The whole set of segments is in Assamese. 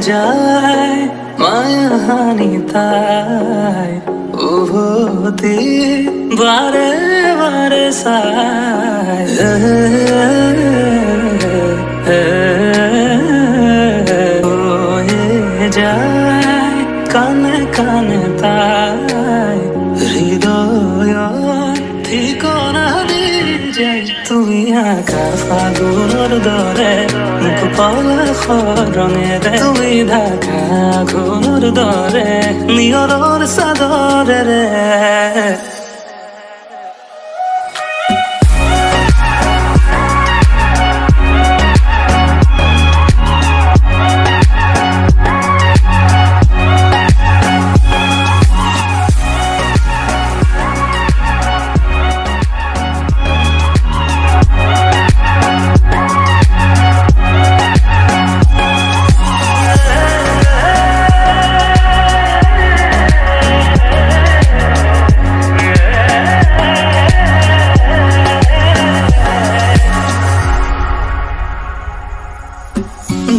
যায় মায়াহানি তাই উভতি বারে বারে চাই হয়ে যায় কানে কানে তাই হৃদয় ঠিকনা দিয়ে যায় তুমি আকার ফাগুনের দরে মুখ পলা খৰণেৰে তুমি ঢাকা ঘুনুৰ দৰে নিয়ৰৰ চাদৰেৰে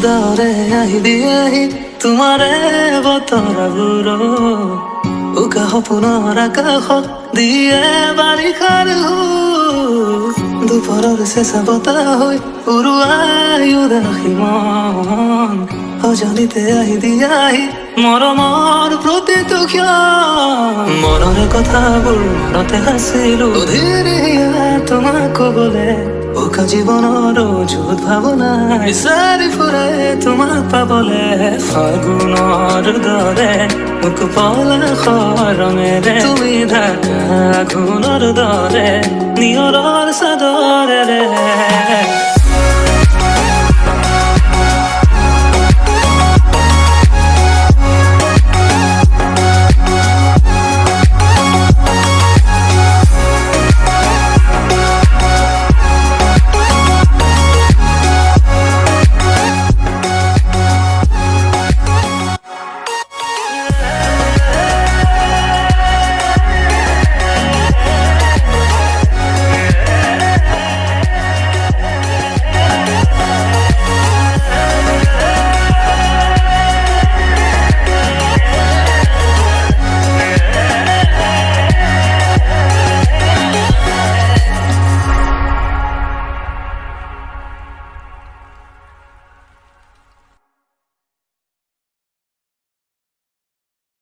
দৰে আহি দিয়েহি তোমাৰে বতৰা বুড়ো উকা সপোনৰ আকাশত দিয়ে বাৰিষাৰ দুপৰৰ চেঁচা বতাহ হৈ উৰুৱাই উদাসী মন অজানিতে আহি দিয়াহি মৰমৰ প্ৰতিটো ক্ষণ মনৰে কথাবোৰ মনতে আছিলো ধীৰে তোমাক কবলে উকা জীৱনৰ অযুত ভাৱনা বিচাৰি ফুৰে তোমাক পাবলে ফাগুনৰ দৰে মুখ পলা খৰঙেৰে তুমি ঢাকা ঘুনুৰ দৰে নিয়ৰৰ চাদৰেৰে